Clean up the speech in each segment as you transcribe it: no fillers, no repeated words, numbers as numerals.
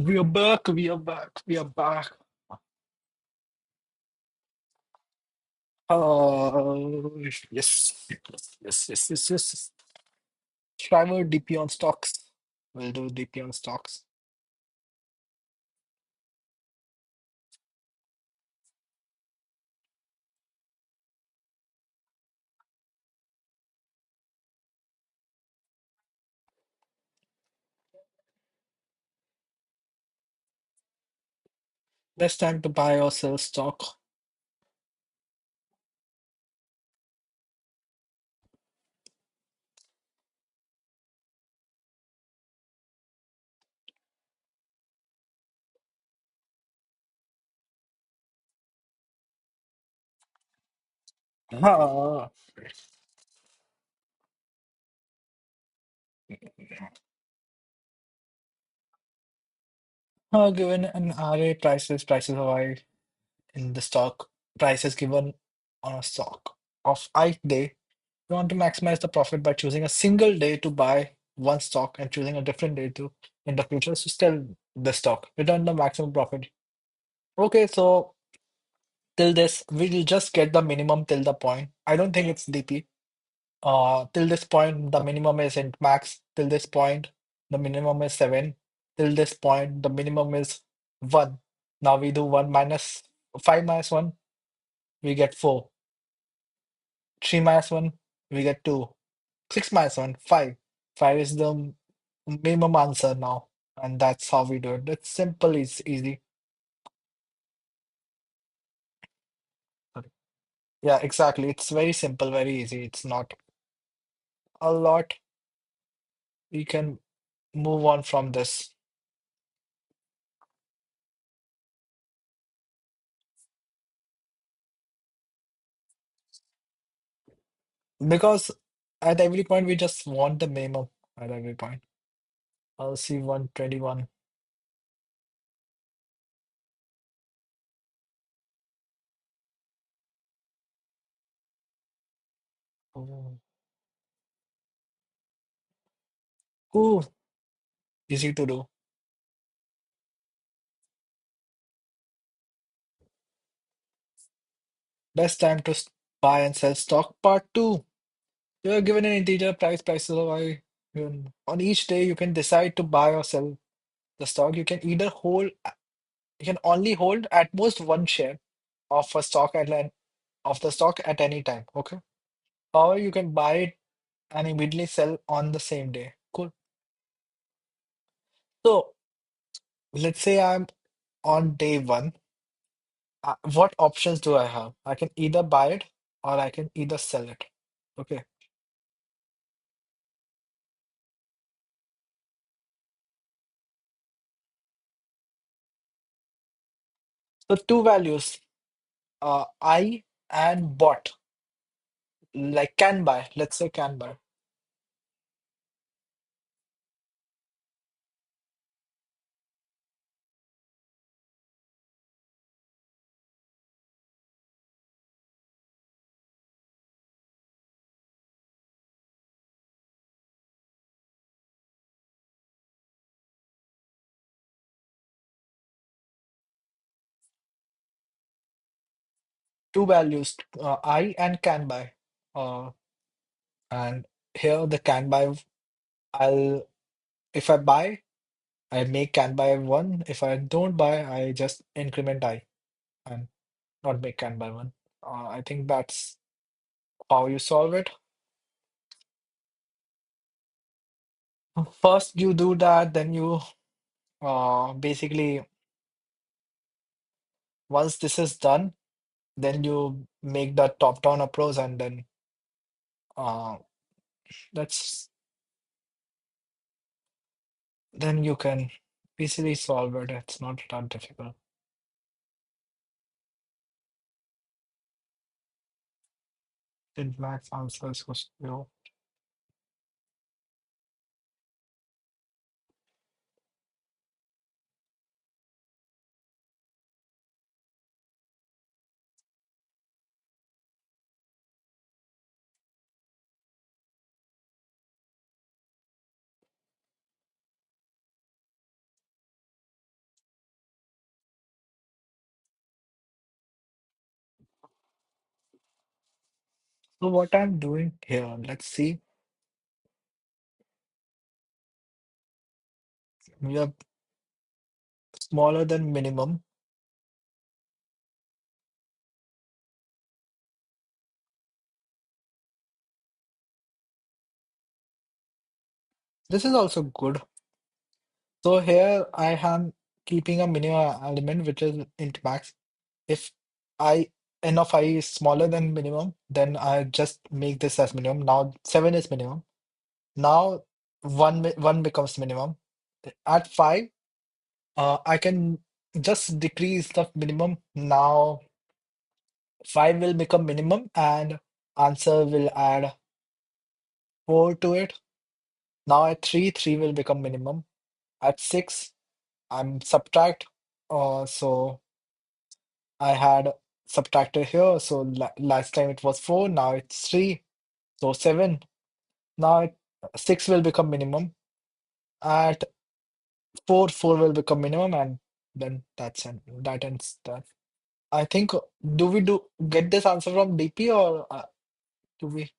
We are back. We are back. We are back. Yes, yes, yes, yes, yes, yes. Shriver DP on stocks. We'll do DP on stocks. Best time to buy or sell stock. Ah, given an array prices of I in the stock, prices given on a stock of I day. You want to maximize the profit by choosing a single day to buy one stock and choosing a different day to in the future to sell the stock. Return the maximum profit. Okay, so till this, we'll just get the minimum till the point. I don't think it's DP. Till this point, the minimum is int max. Till this point, the minimum is 7. Till this point, the minimum is 1. Now we do 1 minus 5 minus 1, we get 4. 3 minus 1, we get 2. 6 minus 1, 5. 5 is the minimum answer now. And that's how we do it. It's simple, it's easy. Sorry. Yeah, exactly. It's very simple, very easy. It's not a lot. We can move on from this because at every point we just want the minimum at every point. I'll see 121. Oh. Ooh, easy to do. Best time to buy and sell stock part two. You are given an integer prices of I. On each day, you can decide to buy or sell the stock. You can either hold, you can only hold at most one share of a stock of the stock at any time. Okay. Or you can buy it and immediately sell on the same day. Cool. So let's say I'm on day one. What options do I have? I can either buy it or I can either sell it. Okay. So two values, I and bought, like can buy. Let's say can buy. Two values, I and can buy. Uh, and here the can buy, I'll if I buy, I make can buy one. If I don't buy, I just increment I and not make can buy one. I think that's how you solve it. First, you do that, then you basically once this is done, then you make the top-down approach, and then uh, that's then you can easily solve it. It's not that difficult. Did max answers was zero. So what I'm doing here, let's see. We are smaller than minimum. This is also good. So here I am keeping a minimum element which is int max. If I n of I is smaller than minimum, then I just make this as minimum. Now 7 is minimum. Now one becomes minimum. At 5, I can just decrease the minimum. Now 5 will become minimum and answer will add 4 to it. Now at 3, 3 will become minimum. At 6, I'm subtract. So I had subtracted here. So last time it was 4, now it's 3. So 7. Now 6 will become minimum. At 4, 4 will become minimum, and then that ends that. I think, do we do get this answer from DP or do we?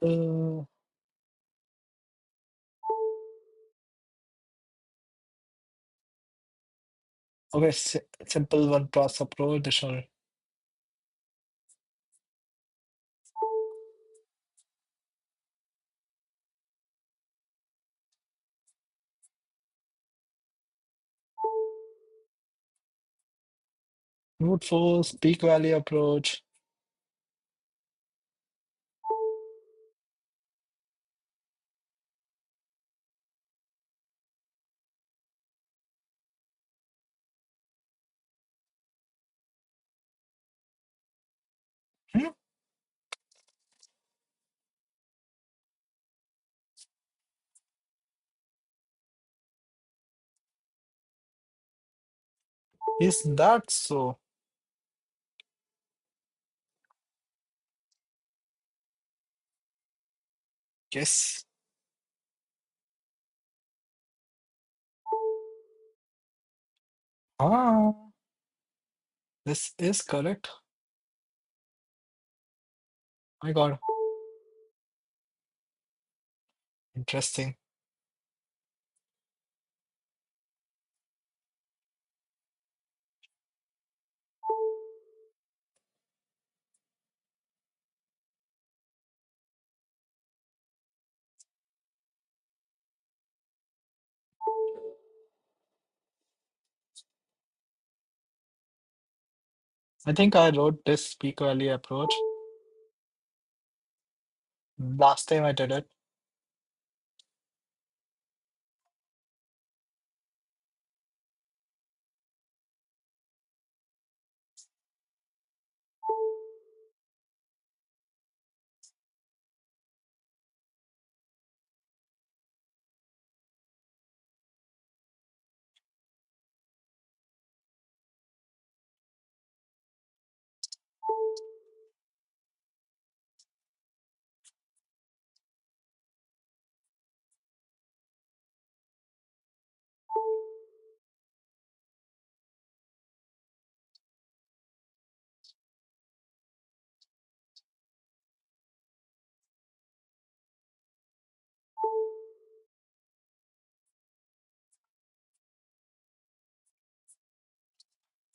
Uh, okay, simple one plus approach. This one. Brute force, peak value approach. Is that so? Yes. Ah, this is correct. My God, interesting. I think I wrote this speak early approach last time I did it.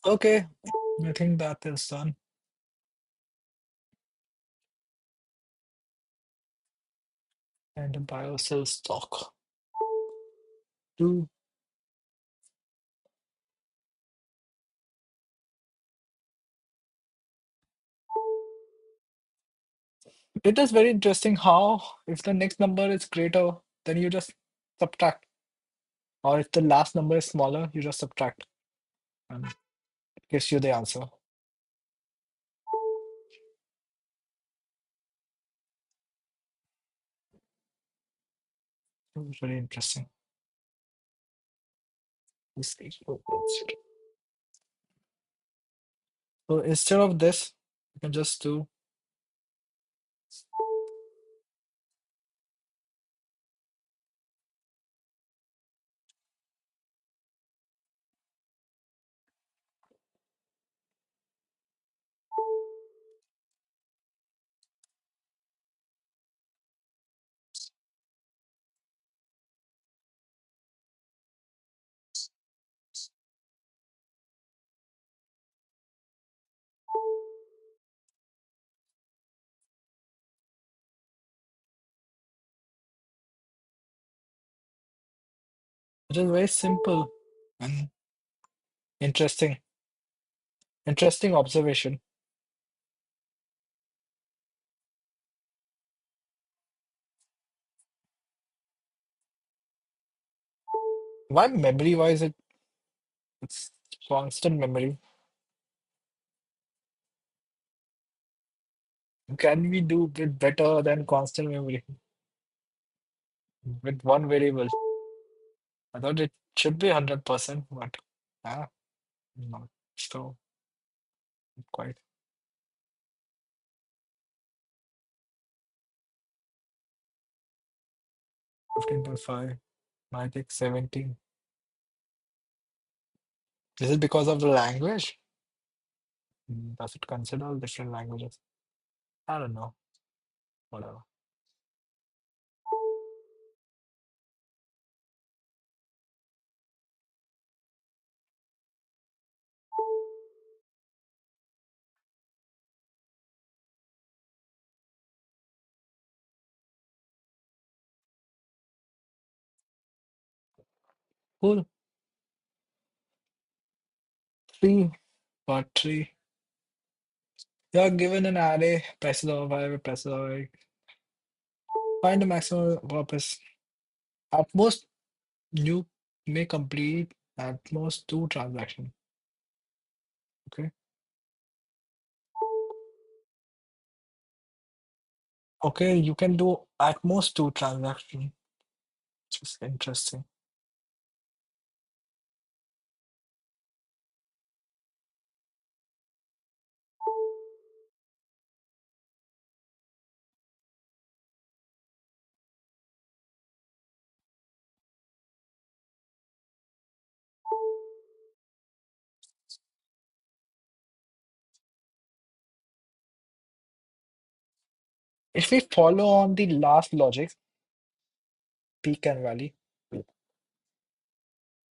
Okay, I think that is done. And the biocell stock. Two. It is very interesting how if the next number is greater, then you just subtract. Or if the last number is smaller, you just subtract. And it gives you the answer. Very interesting. This is- So instead of this, you can just do. It is very simple and interesting. Interesting observation. Why memory wise it's constant memory? Can we do it better than constant memory with one variable? I thought it should be 100%, but ah, not so quite 15.5, I think 17. Is it because of the language? Does it consider all different languages? I don't know. Whatever. Cool. Three, part three. You are given an array, prices of y, prices of y. Find the maximum purpose. At most, you may complete at most two transactions. Okay. Okay, you can do at most two transactions. Which is interesting. If we follow on the last logic, peak and valley,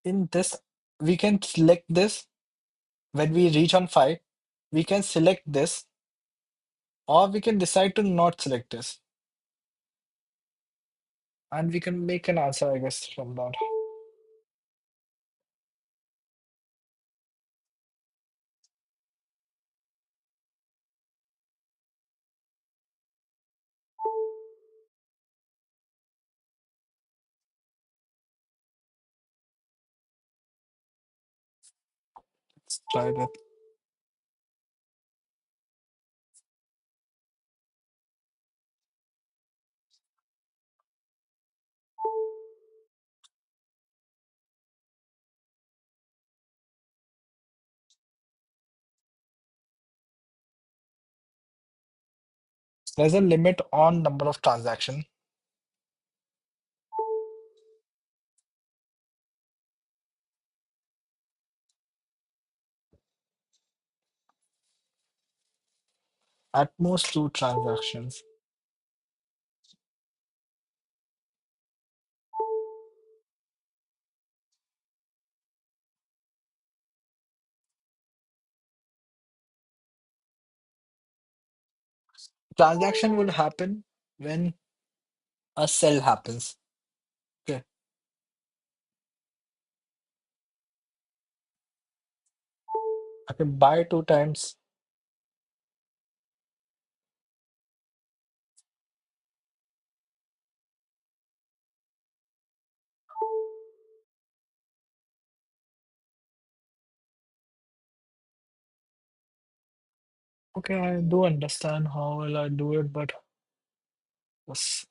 in this, we can select this when we reach on 5. We can select this, or we can decide to not select this. And we can make an answer, I guess, from that. Let's try that. There's a limit on number of transaction. At most two transactions. Transaction would happen when a sell happens. Okay. I can buy two times. Okay, I do understand how will I do it, but yes.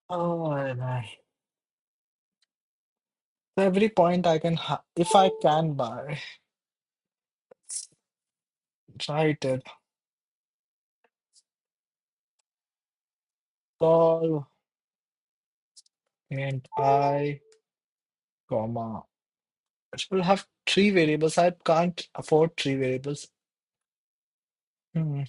Oh, my. So every point I can, if I can buy, write it. Solve and I, comma. It will have three variables. I can't afford three variables. Hmm.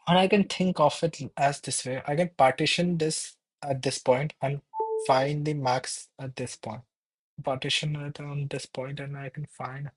And I can think of it as this way. I can partition this at this point and find the max at this point. Partition it on this point and I can find.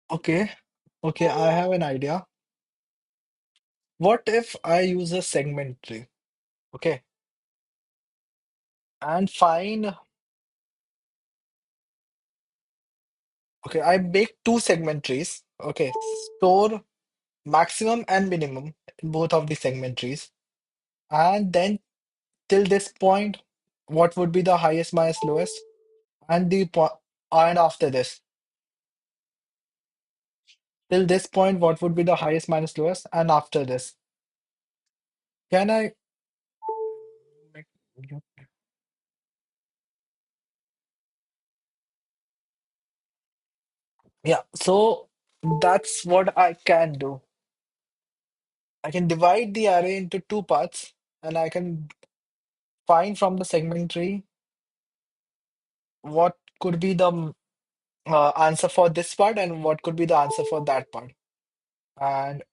Okay, okay, I have an idea. What if I use a segment tree? Okay, and find. Okay, I make two segment trees. Okay, store maximum and minimum in both of the segment trees. And then till this point, what would be the highest minus lowest? And and after this, till this point, what would be the highest minus lowest? And after this, can I make- Yeah, so that's what I can do. I can divide the array into two parts, and I can find from the segment tree what could be the answer for this part and what could be the answer for that part. And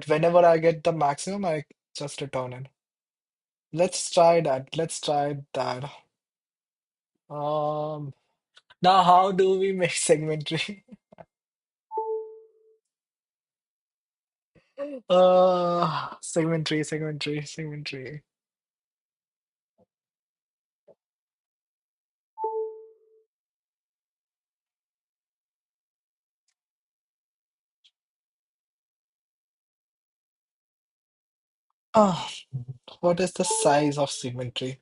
whenever I get the maximum, I just return it. Let's try that. Let's try that. Um, Now how do we make segment tree? Segment tree, segment tree, segment tree. Ah, what is the size of segment tree?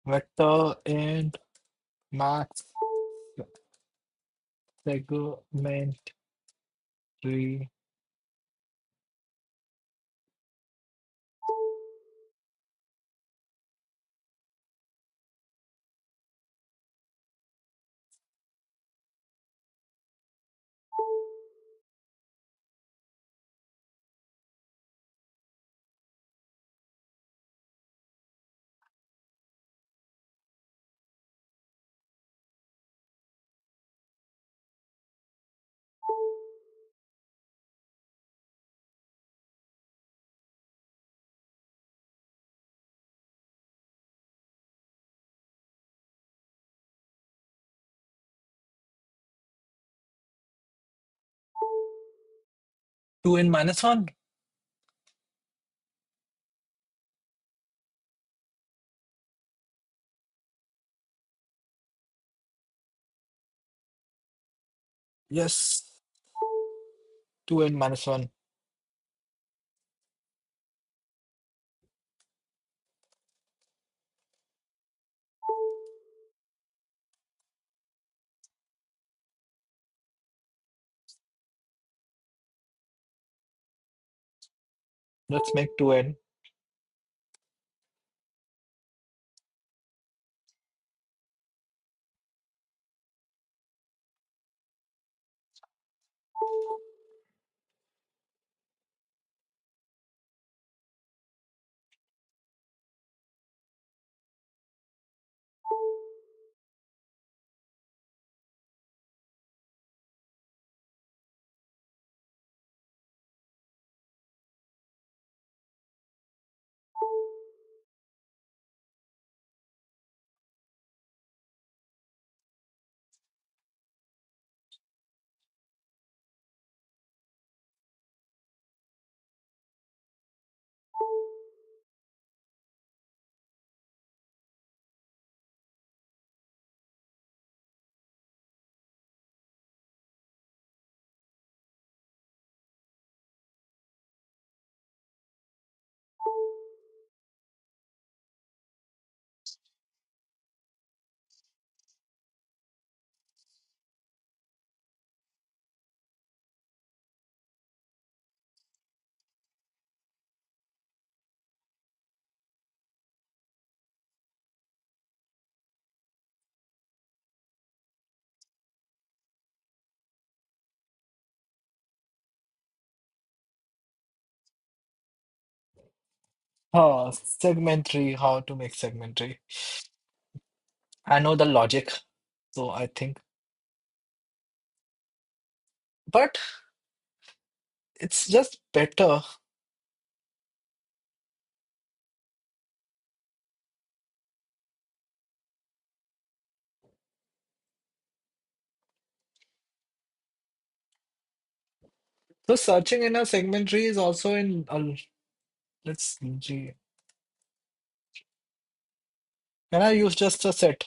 Vector int max segment tree. Two n minus one? Yes, two n minus one. Let's make two n. Segment tree, how to make segment tree. I know the logic, so I think, but it's just better. So searching in a segment tree is also in let's see. Can I use just a set?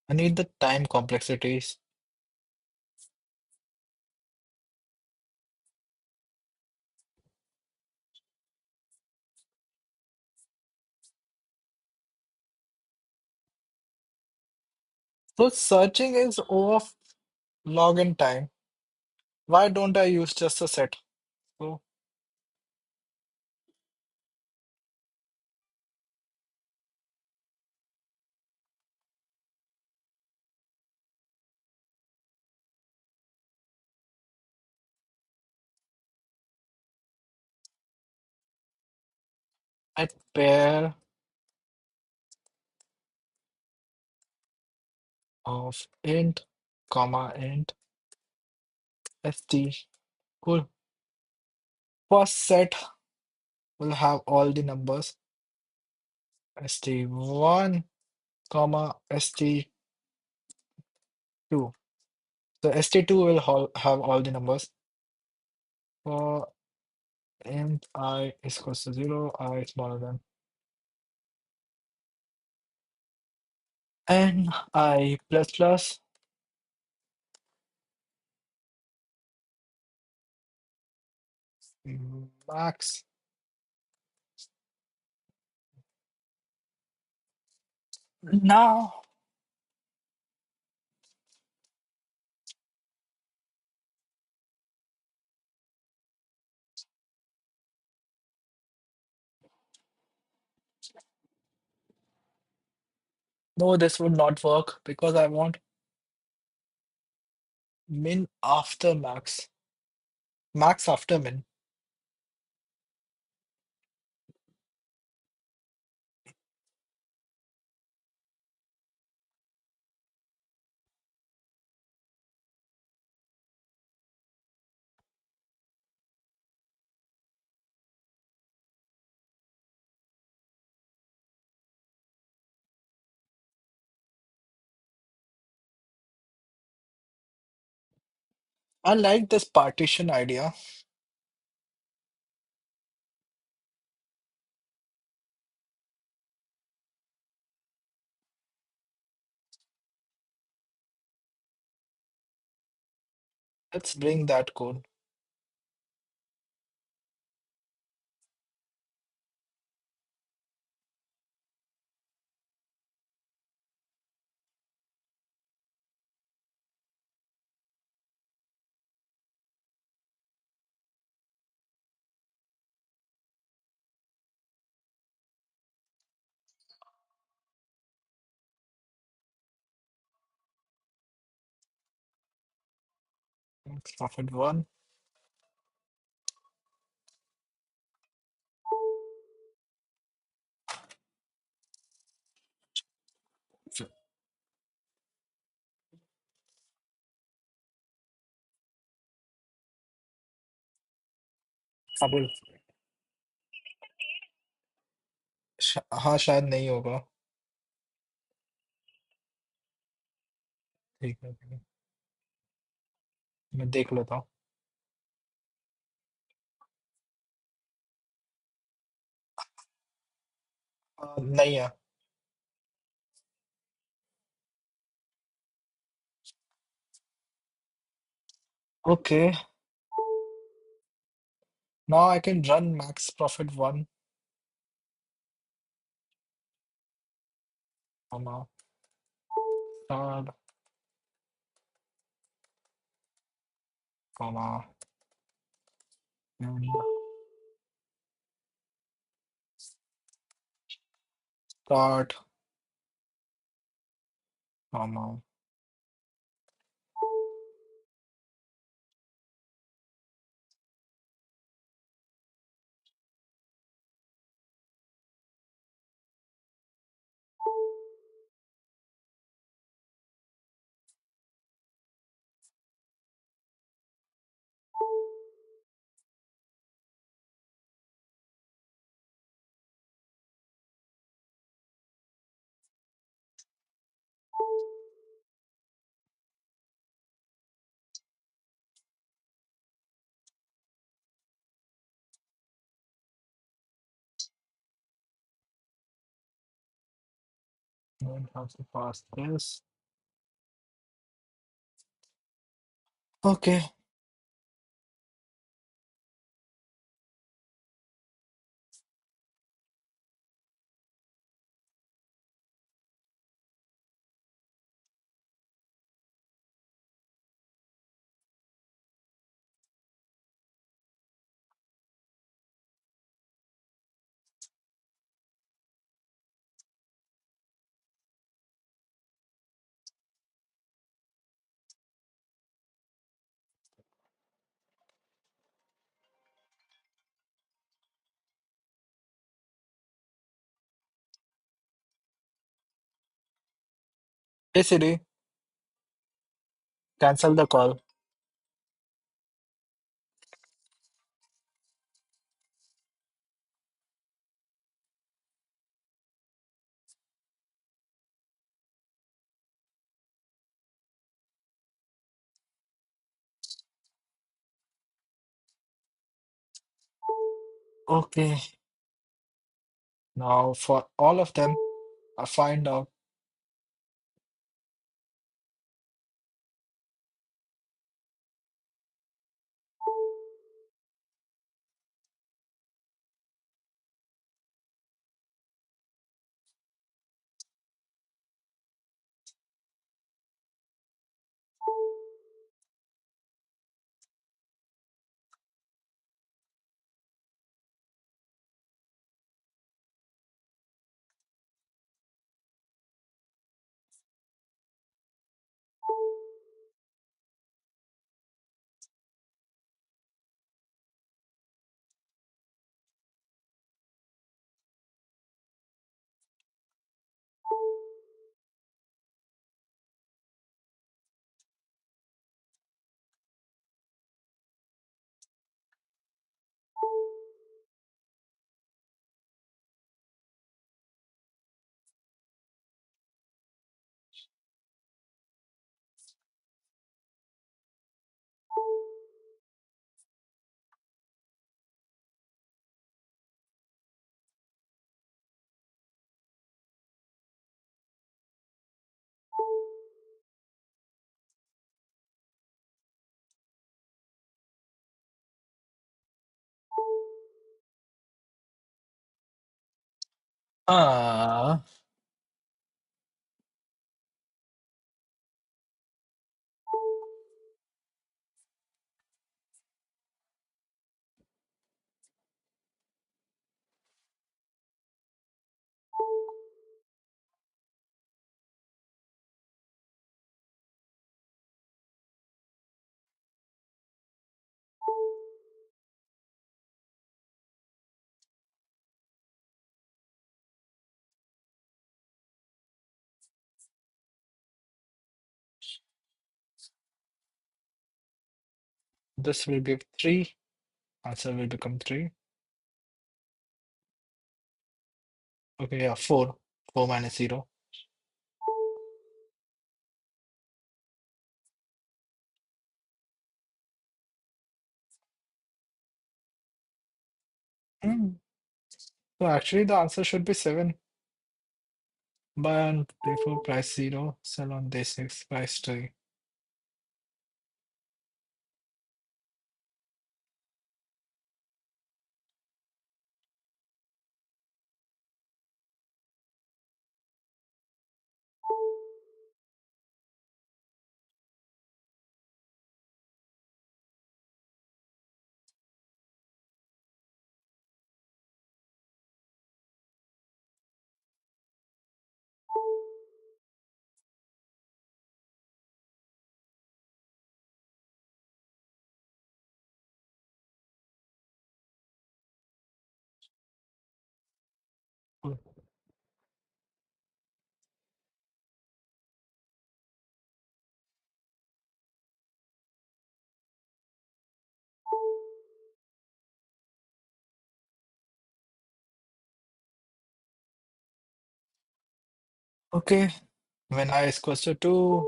I need the time complexities. So searching is over log and time. Why don't I use just a set? So I pair of int, comma int, st. Cool. First set will have all the numbers. st1, comma st2. So st2 will have all the numbers. For int I is equals to 0, I is smaller than n, I plus plus max. Now, no, this would not work because I want min after max, max after min. I like this partition idea. Let's bring that code. Profit one. हाँ बोल हाँ शायद नहीं होगा। ठीक है मैं देख लेता हूँ। नहीं है। Okay, now I can run max profit one, comma, start, comma, and start, comma. Then have to pass this. Okay, hey Siri, cancel the call. Okay, now for all of them, I find out. Ah, this will give 3. Answer will become 3. Okay, yeah, 4. 4 minus 0. Hmm. So actually the answer should be 7. Buy on day 4, price 0. Sell on day 6, price 3. Okay, when I is equals to 2,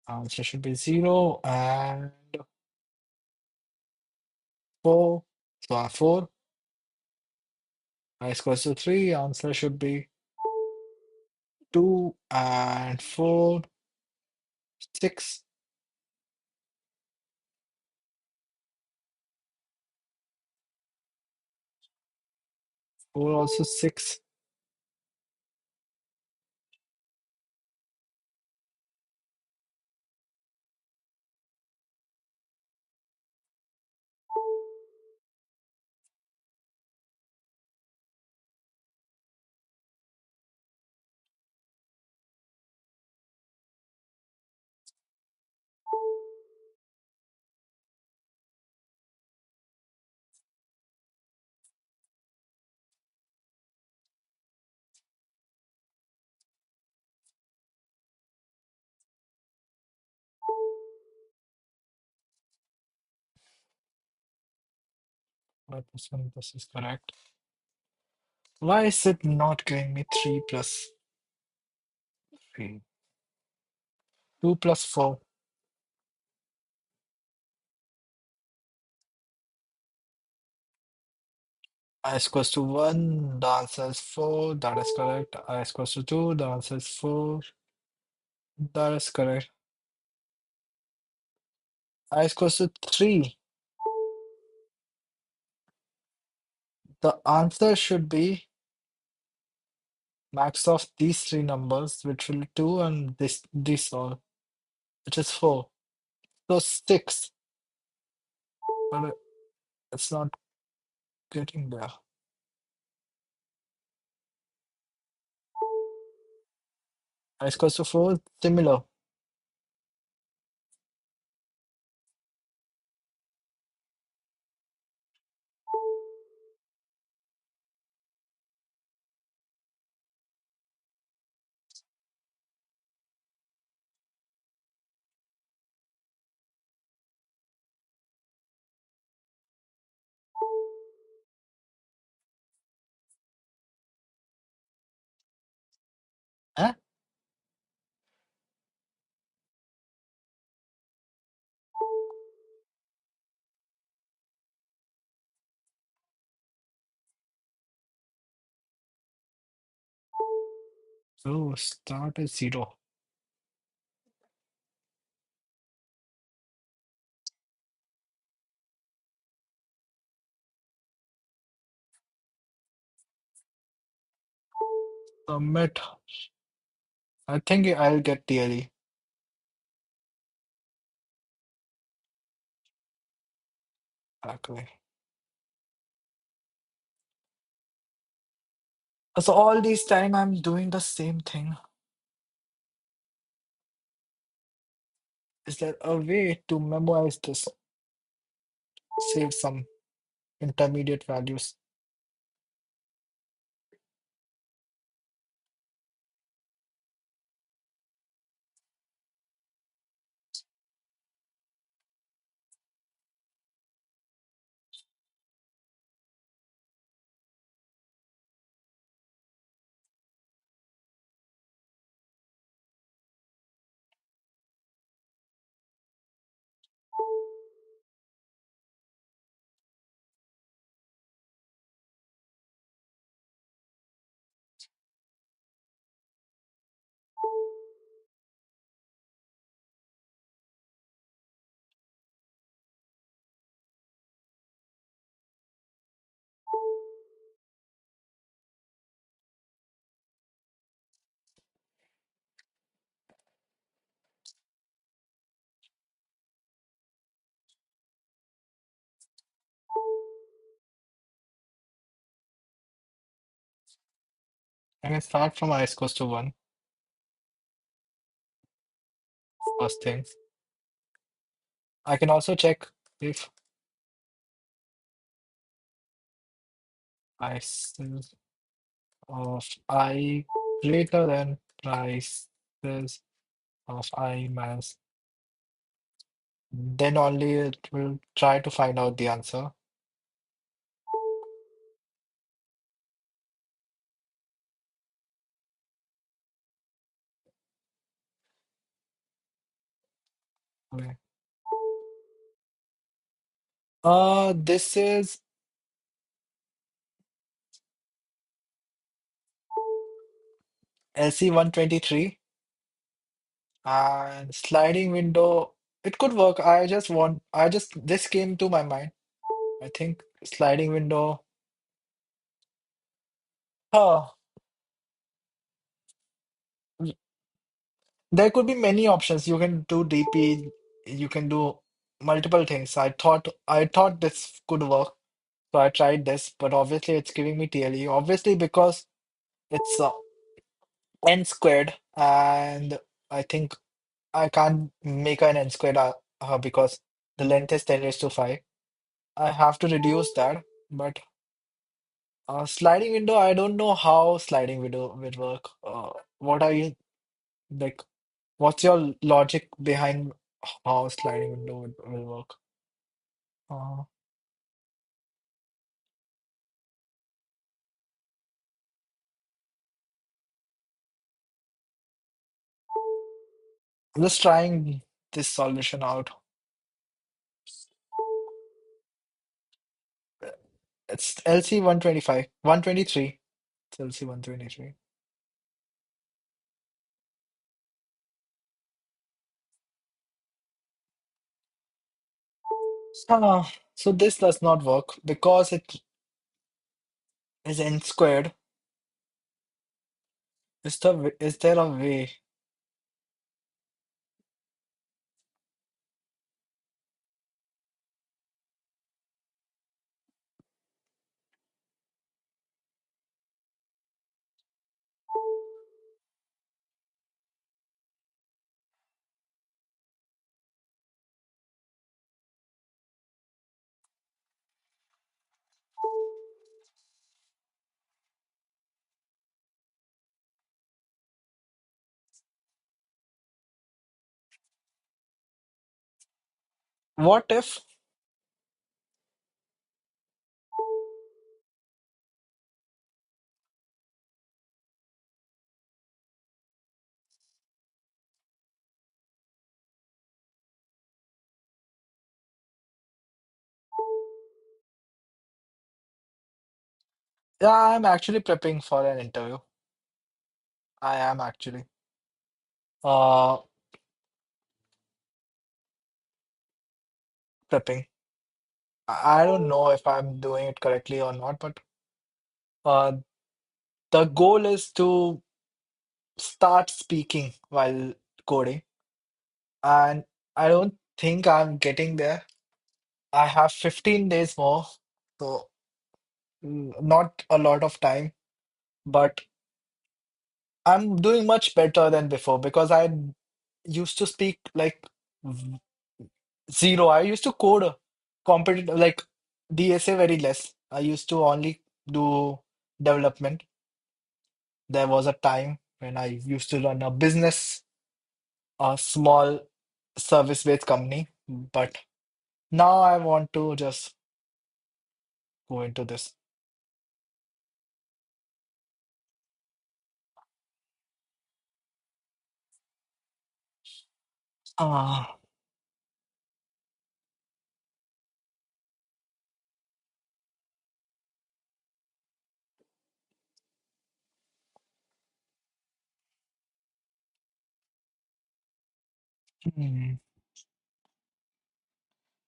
answer should be 0 and 4. So 4. I is equals to 3, answer should be 2 and 4, 6. 4 also 6. This is correct. Why is it not giving me 3 plus 3? 2 plus 4. I is equals to 1, the answer is 4, that is correct. I is equals to 2, the answer is 4, that is correct. I is equals to 3, the answer should be max of these three numbers, which will be 2 and this all, which is 4. So 6, but it's not getting there. I is equals to 4, similar. Huh? So start is 0. Submit. I think I'll get theory. Okay. So all this time I'm doing the same thing. Is there a way to memorize this? Save some intermediate values. I can start from I is equals to 1, first thing. I can also check if prices of I greater than prices of I minus. Then only it will try to find out the answer. Okay. This is LC123 and sliding window. It could work. This came to my mind. I think sliding window. Huh. There could be many options. You can do DP, you can do multiple things. I thought this could work. So I tried this, but obviously it's giving me TLE. Obviously because it's n squared, and I think I can't make an n squared because the length is 10 raised to 5. I have to reduce that, but sliding window, I don't know how sliding window will work. What are you like? What's your logic behind how sliding window will work? Uh, I'm just trying this solution out. It's LC 125, 123. It's LC 123. So this does not work because it is n squared. Is there a way? What if? Yeah, I'm actually prepping for an interview. I am actually. Uh, Prepping. I don't know if I'm doing it correctly or not, but uh, the goal is to start speaking while coding, and I don't think I'm getting there. I have 15 days more, so not a lot of time, but I'm doing much better than before because I used to speak like v- zero. I used to code competitive like DSA very less. I used to only do development. There was a time when I used to run a business, a small service-based company, but now I want to just go into this. Ah, hmm.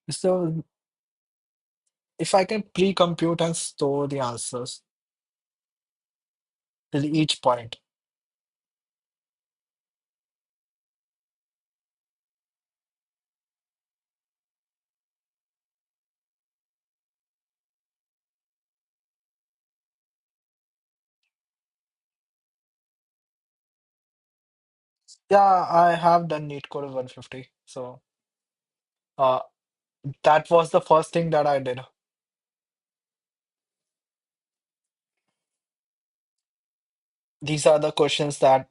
So if I can pre-compute and store the answers till each point, yeah, I have done neat code of 150. So uh, that was the first thing that I did. These are the questions that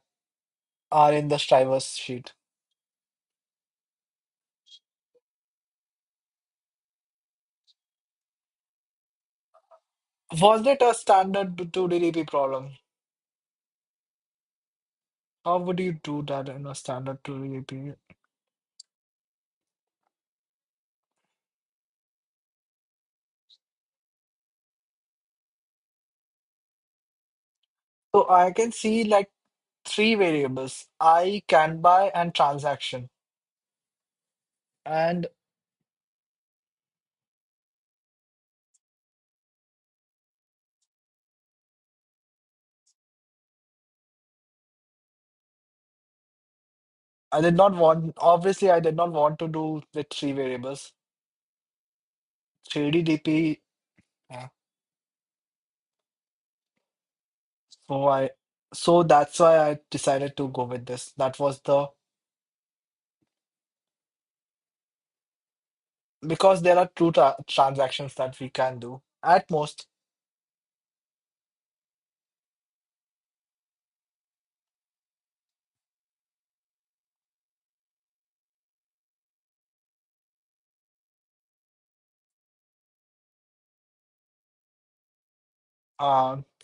are in the Strivers sheet. Was it a standard 2DDP problem? How would you do that in a standard 2DDP? So I can see like three variables: I, can buy, and transaction. And obviously, I did not want to do with three variables. 3D yeah. So so that's why I decided to go with this. That was because there are two transactions that we can do at most.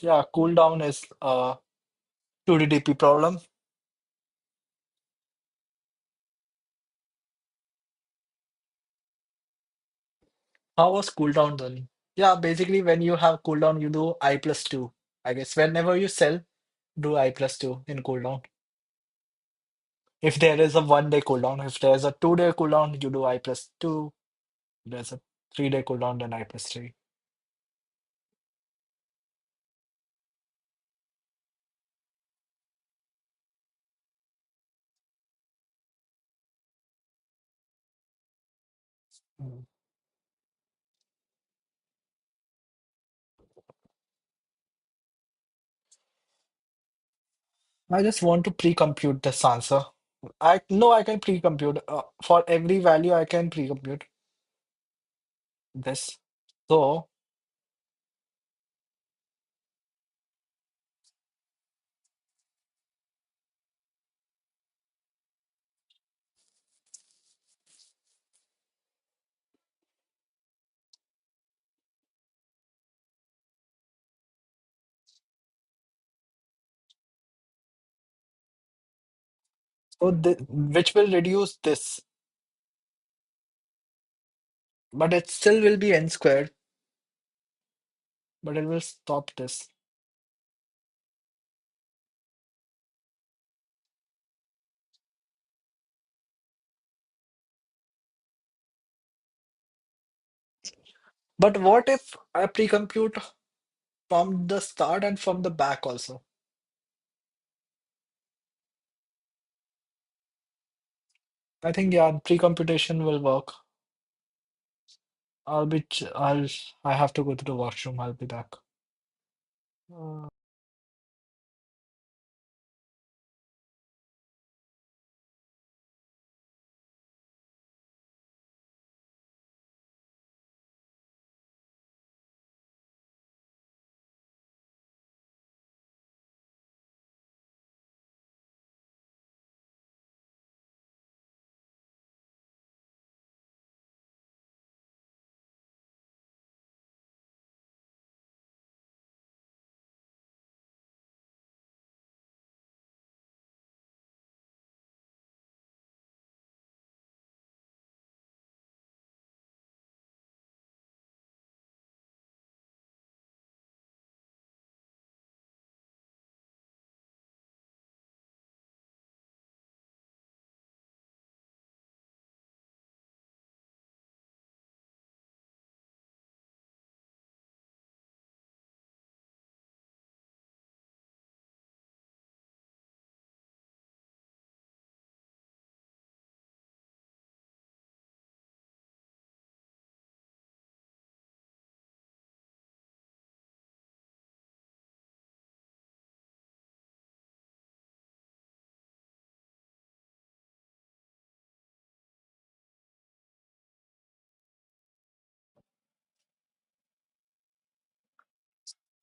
Yeah, cooldown is a 2DDP problem. How was cooldown then? Yeah, basically when you have cooldown, you do I plus two. I guess whenever you sell, do I plus two in cooldown. If there is a 1 day cooldown, if there's a 2 day cooldown, you do I plus two. There's a 3 day cooldown, then I plus three. Mm. I just want to pre-compute this answer. I know I can pre-compute. For every value, I can pre-compute this. So, which will reduce this, but it still will be n squared, but it will stop this. But what if I pre-compute from the start and from the back also? I think yeah, pre-computation will work. I have to go to the washroom. I'll be back. Uh,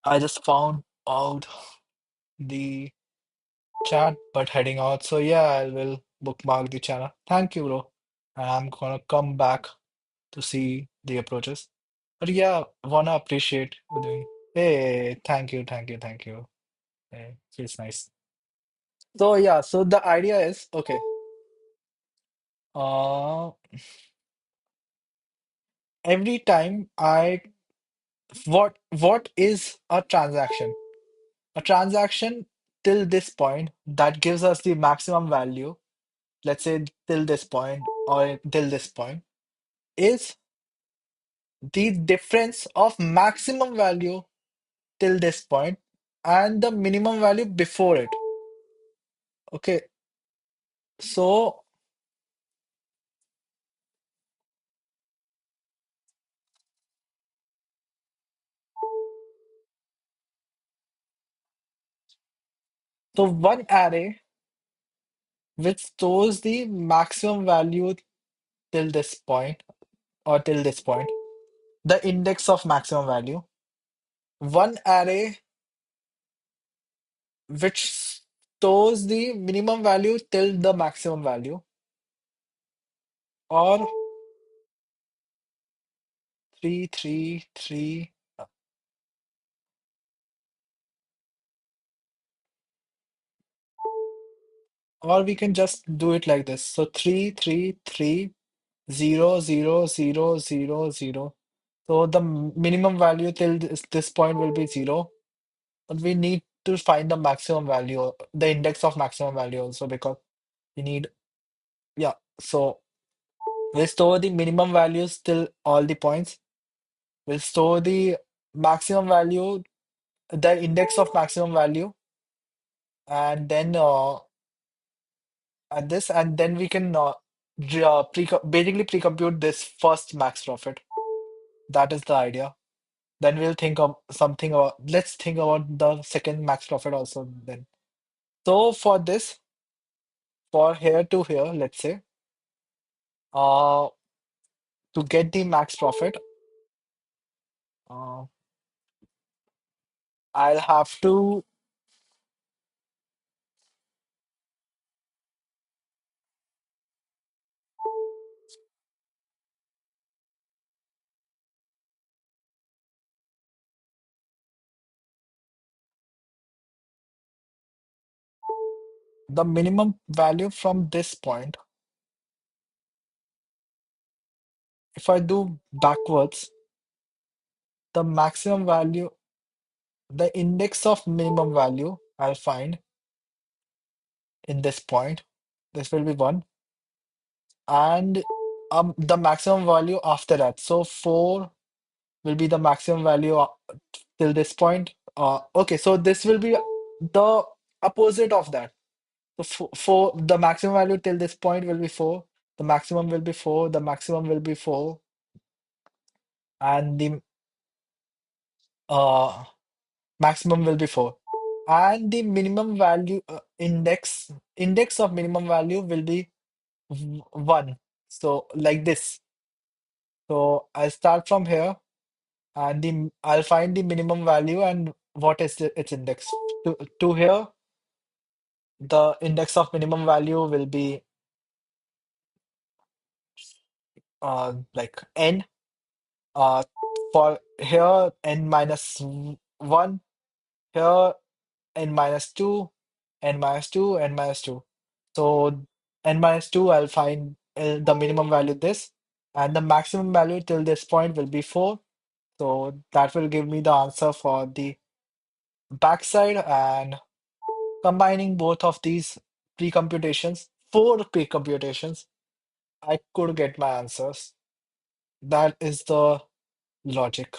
I just found out the chat, but heading out. So yeah, I will bookmark the channel. Thank you, bro. And I'm gonna come back to see the approaches. But yeah, wanna appreciate you doing. Hey, thank you, thank you, thank you. Hey, feels nice. So yeah, so the idea is okay. Uh, every time what is a transaction? A transaction till this point that gives us the maximum value, let's say till this point or till this point, is the difference of maximum value till this point and the minimum value before it. Okay, so one array which stores the maximum value till this point or till this point, the index of maximum value. One array which stores the minimum value till the maximum value, or three, three, three, or we can just do it like this. So three, three, three, zero, zero, zero, zero, zero. So the minimum value till this point will be zero, but we need to find the maximum value, the index of maximum value also because we need, yeah. So we'll store the minimum values till all the points. We'll store the maximum value, the index of maximum value, and then at this, and then we can basically pre-compute this first max profit. That is the idea. Then we'll think of something about, let's think about the second max profit also then. So for this, for here to here, let's say, uh, to get the max profit, uh, I'll have to, the minimum value from this point, if I do backwards, the maximum value, the index of minimum value I'll find in this point. This will be one. And the maximum value after that. So 4 will be the maximum value till this point. Okay, so this will be the opposite of that. So the maximum value till this point will be 4. The maximum will be 4. The maximum will be 4. And the uh, maximum will be 4. And the minimum value index of minimum value will be 1. So like this. So I'll start from here and I'll find the minimum value and what is its index. To here, the index of minimum value will be like n. Uh, for here n minus 1, here n minus 2, n minus 2, n minus 2. So n minus 2, I'll find the minimum value this, and the maximum value till this point will be 4. So that will give me the answer for the backside, and combining both of these pre-computations, 4 pre-computations, I could get my answers. That is the logic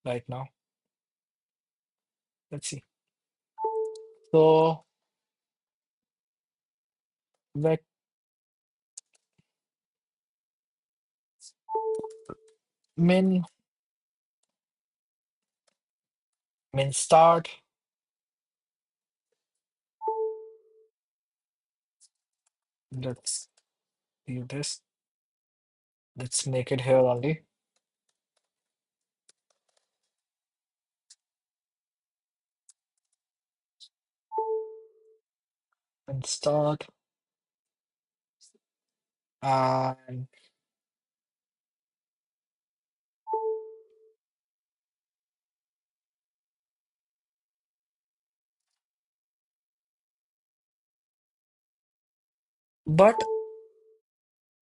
right now. Let's see. So vec min min start. Let's do this. Let's make it here only. And start. And but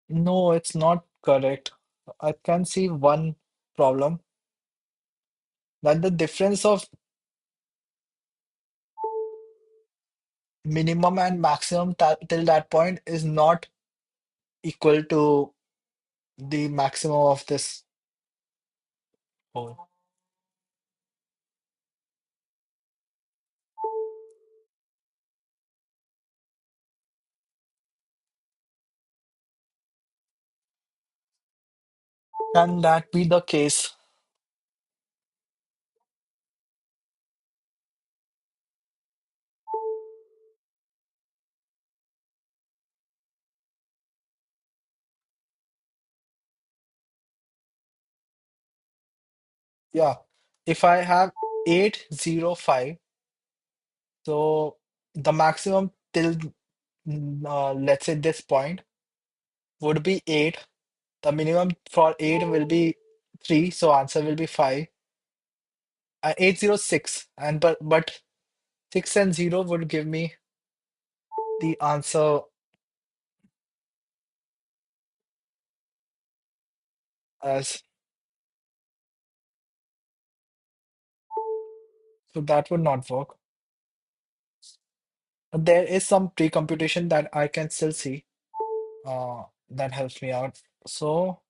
no, it's not correct. I can see one problem, that the difference of minimum and maximum till that point is not equal to the maximum of this whole. Can that be the case? Yeah. If I have 805, so the maximum till let's say this point would be 8. The minimum for 8 will be 3, so answer will be 5. 806, and but 6 and 0 would give me the answer as, so that would not work. But there is some pre-computation that I can still see that helps me out. So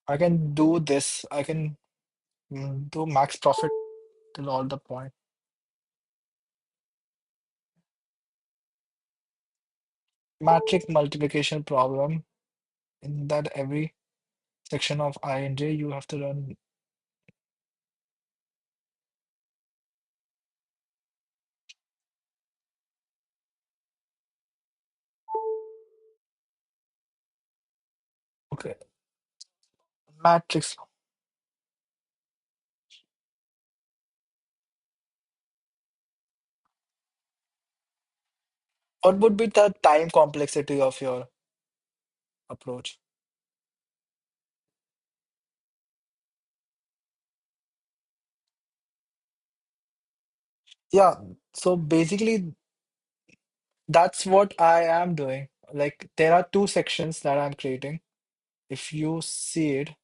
I can do this. I can do max profit till all the point. Matrix multiplication problem, in that every section of I and J you have to run. Okay, matrix. What would be the time complexity of your approach? Yeah, so basically that's what I am doing. Like there are two sections that I'm creating. If you see it,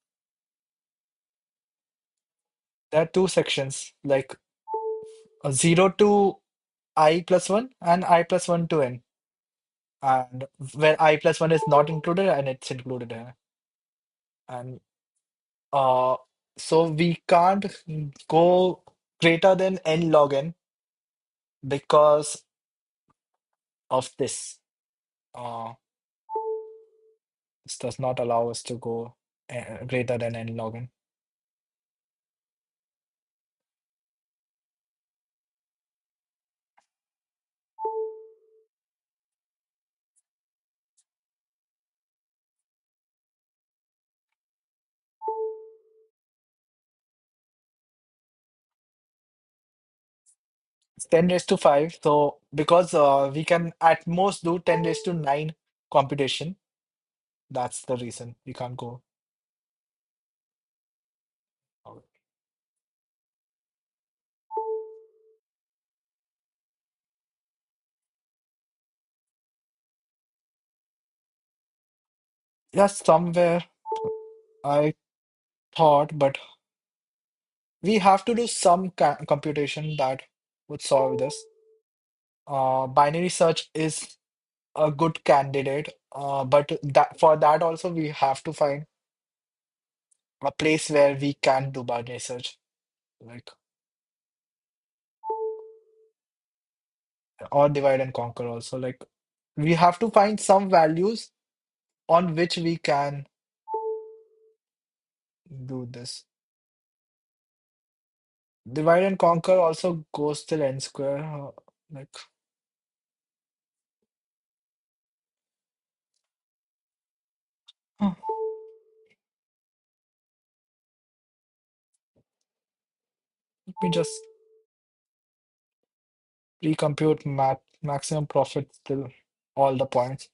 there are two sections, like 0 to I plus 1 and I plus 1 to n. And where I plus 1 is not included and it's included here. And uh, so we can't go greater than n log n because of this. Uh, this does not allow us to go greater than n log n. 10 raised to 5. So because we can at most do 10 raised to 9 computation, that's the reason we can't go. Yes, somewhere I thought, but we have to do some computation that would solve this. Binary search is a good candidate, but that for that also we have to find a place where we can do binary search, like or divide and conquer also. Like we have to find some values on which we can do this. Divide and conquer also goes till n square. Like huh, let me just recompute maximum profit till all the points.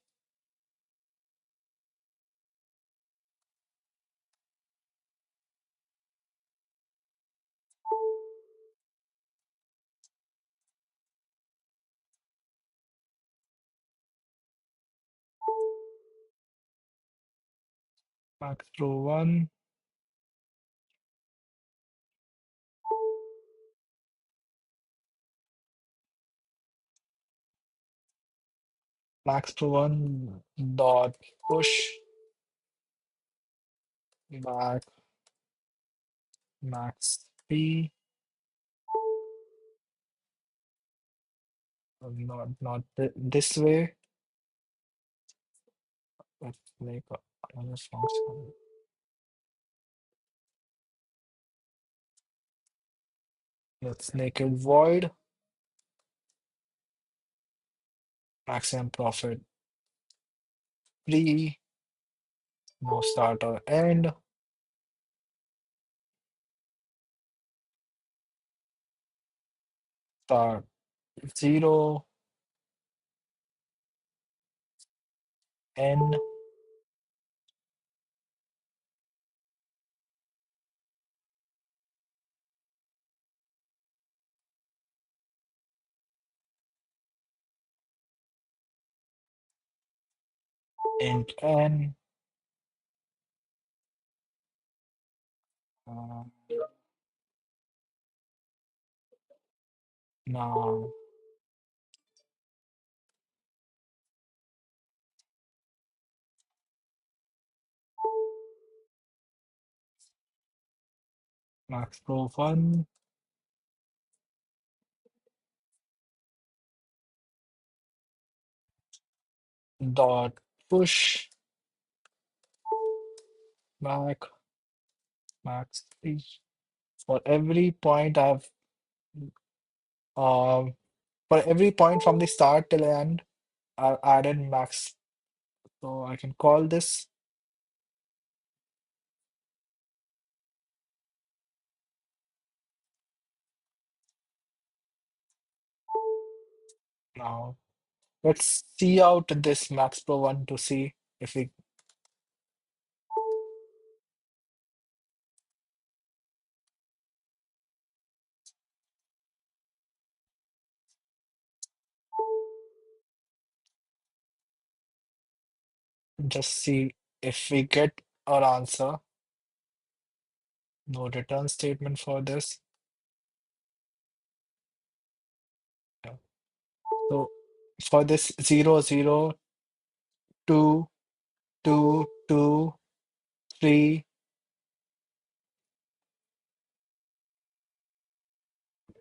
Max Pro 1, Max Pro 1 dot push back Max P. Not this way. Let's make another function. Let's make it void maximum profit pre, no start or end, start 0, n, int n. Uh, now Max Pro 1 dot push back max 3. For every point I've um for every point from the start till the end, I've added max. So I can call this now. Let's see out this Max Pro 1 to see if we just see if we get our answer. No return statement for this. Yeah. So for this 0, 0, 2, 2, 2, 3,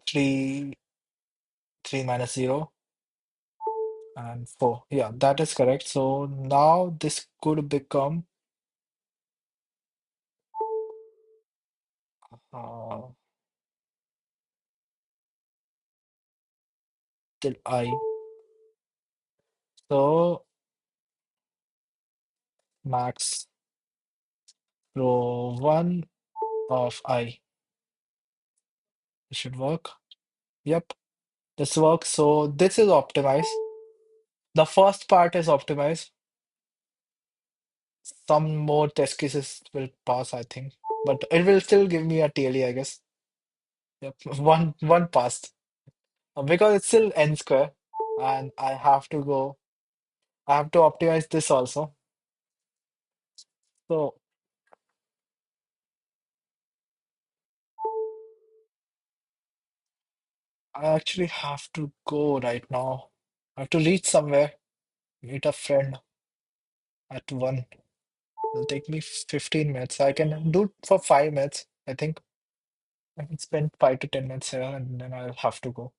3, 3 minus 0 and 4. Yeah, that is correct. So now this could become uh, till I. So max row 1 of I. This should work. Yep, this works. So this is optimized. The first part is optimized. Some more test cases will pass, I think, but it will still give me a TLE, I guess. Yep, one passed. Because it's still n square, and I have to go. I have to optimize this also. So I actually have to go right now. I have to reach somewhere, meet a friend at 1. It'll take me 15 minutes. I can do it for 5 minutes, I think. I can spend 5 to 10 minutes here and then I'll have to go.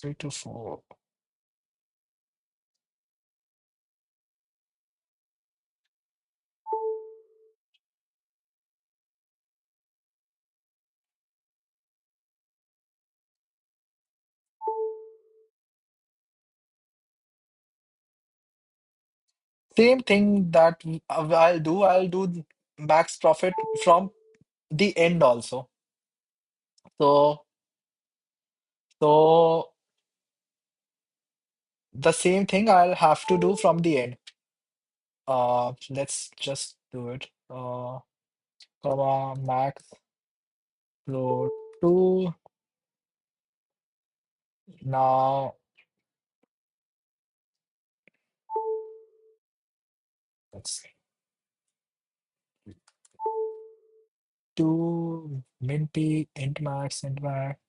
3 to 4. Same thing that I'll do max profit from the end also. So, so the same thing I'll have to do from the end. Let's just do it. Comma max float 2. Now Let's do min p int max int max.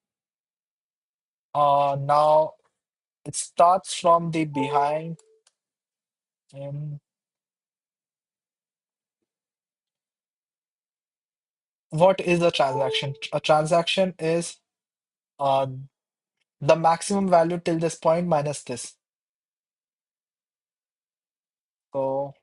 Now it starts from the behind. And what is a transaction? A transaction is uh the maximum value till this point minus this. So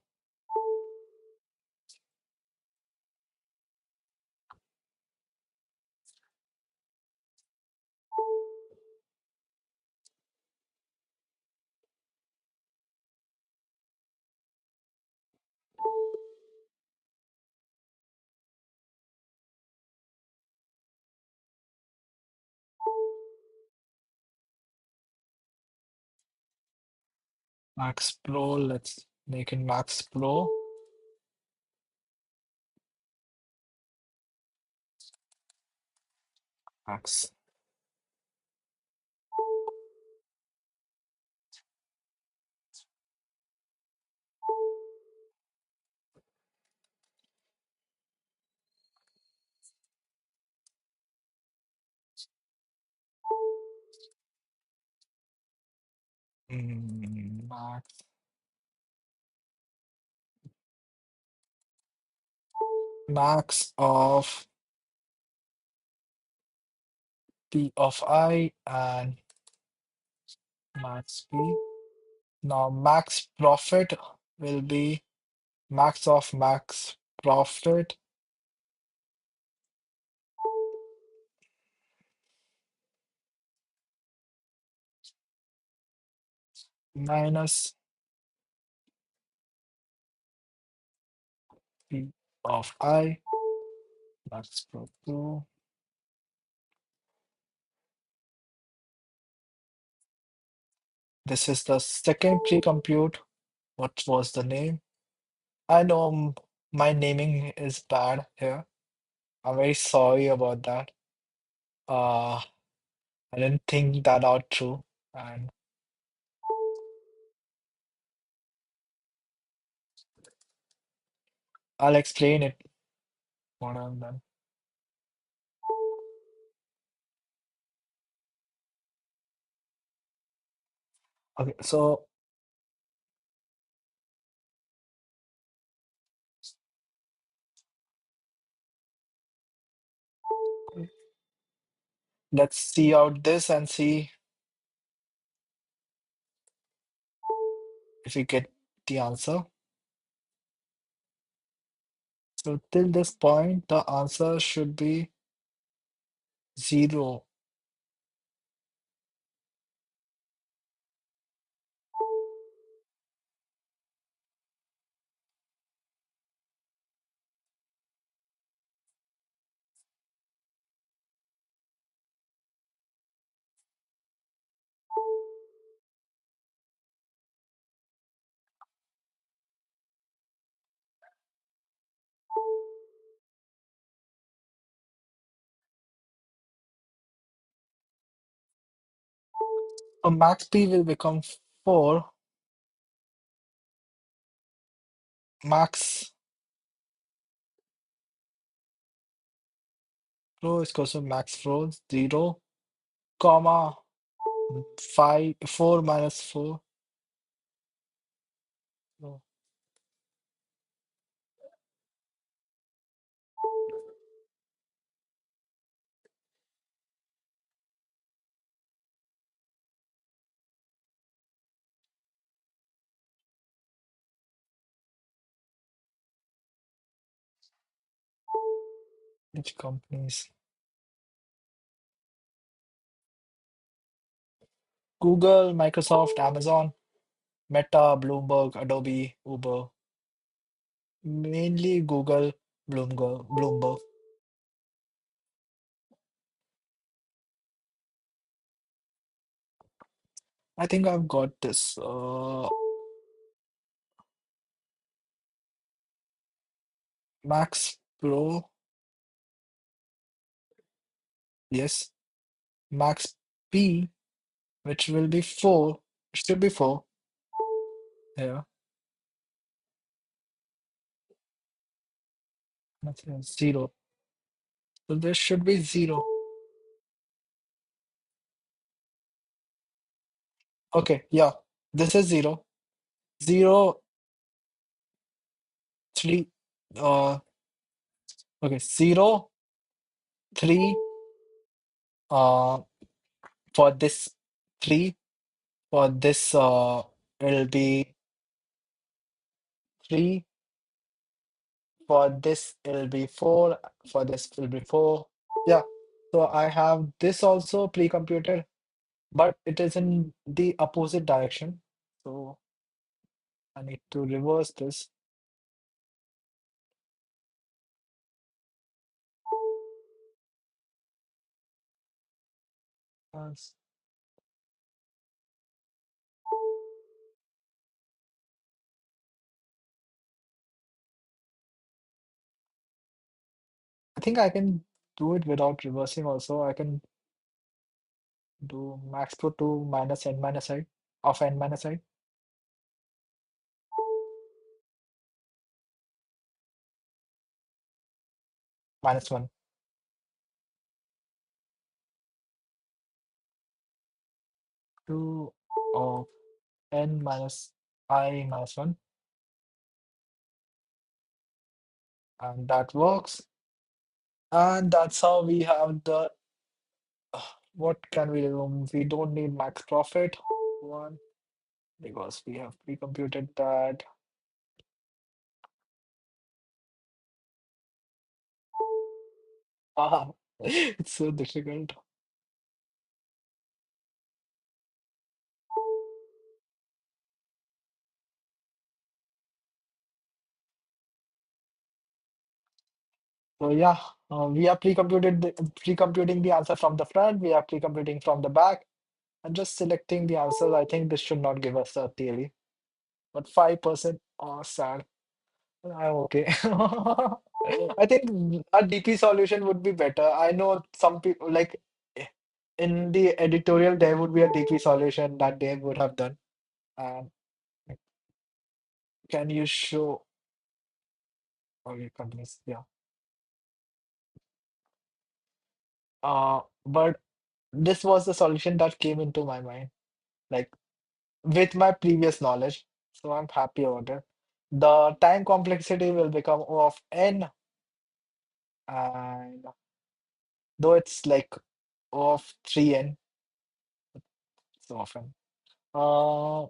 max pro, let's make it max pro. Max. Max. Max of P of I and max P. Now max profit will be max of max profit minus P of I max pro. This is the second pre-compute. What was the name? I know my naming is bad here. I'm very sorry about that. Uh, I didn't think that out true, and I'll explain it what I've done. Okay, so let's see out this and see if we get the answer. So till this point, the answer should be 0. So max P will become 4. Max row is equal to max row 0, comma 5, 4 minus 4. No, which companies? Google, Microsoft, Amazon, Meta, Bloomberg, Adobe, Uber. Mainly Google, Bloomberg. I think I've got this. Max Pro, yes. Max P, which will be 4, should be 4. Yeah. Nothing else. Zero. So this should be zero. Okay, yeah. This is zero. Zero, three. Uh, okay. Zero, three. Uh, for this three. For this, it'll be three. For this, it'll be four. For this, it'll be four. Yeah. So I have this also pre-computed, but it is in the opposite direction. So I need to reverse this. Yes. I think I can do it without reversing also. I can do max pro to minus n minus I of n minus I minus 1 to of n minus I minus 1, and that works. And that's how we have the what can we do? We don't need max profit one because we have pre-computed that. Ah, it's so difficult. So yeah, we are pre-computing the answer from the front. We are pre-computing from the back. And just selecting the answers. I think this should not give us a theory, but 5%. Oh, sad. I'm okay. I think a DP solution would be better. I know some people like in the editorial there would be a DP solution that they would have done. And can you show? Okay, companies. Yeah. But this was the solution that came into my mind, like with my previous knowledge. So I'm happy about it. The time complexity will become O of n, and though it's like O of 3n so often. Uh,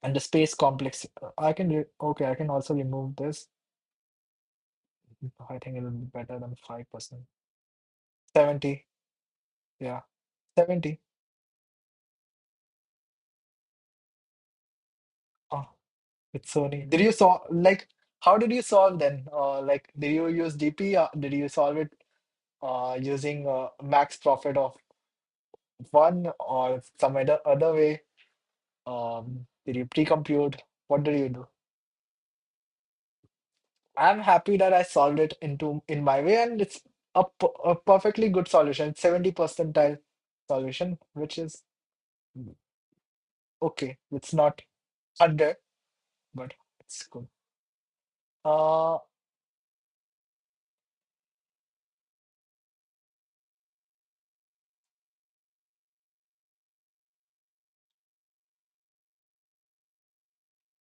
and the space complex. I can okay. I can also remove this. I think it will be better than 5%. 70. Yeah, 70. Oh, it's Sony. Did you solve like how did you solve then? Like did you use DP? Did you solve it using max profit of one or some other way? Did you pre-compute? What did you do? I'm happy that I solved it in my way, and it's a perfectly good solution. It's 70 percentile solution, which is okay. It's not 100, but it's good. Uh,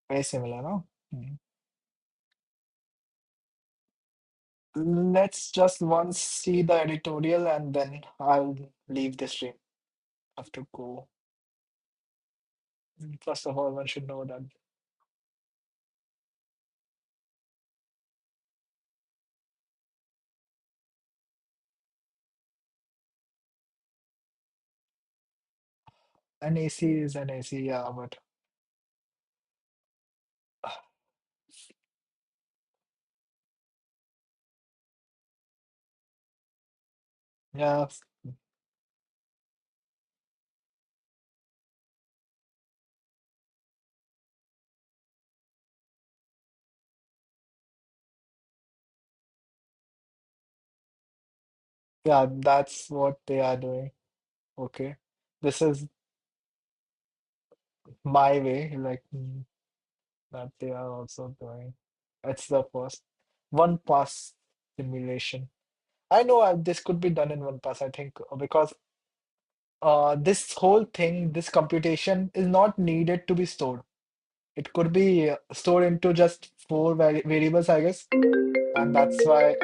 Very similar, no? Mhm. Let's just once see the editorial, and then I'll leave the stream. Have to go. First of all, one should know that an AC is an AC, yeah, but yeah, yeah, that's what they are doing. Okay. This is my way, like that they are also doing. It's the first. one pass simulation. I know this could be done in one pass, I think, because this whole thing, this computation is not needed to be stored. It could be stored into just four variables, I guess, and that's why.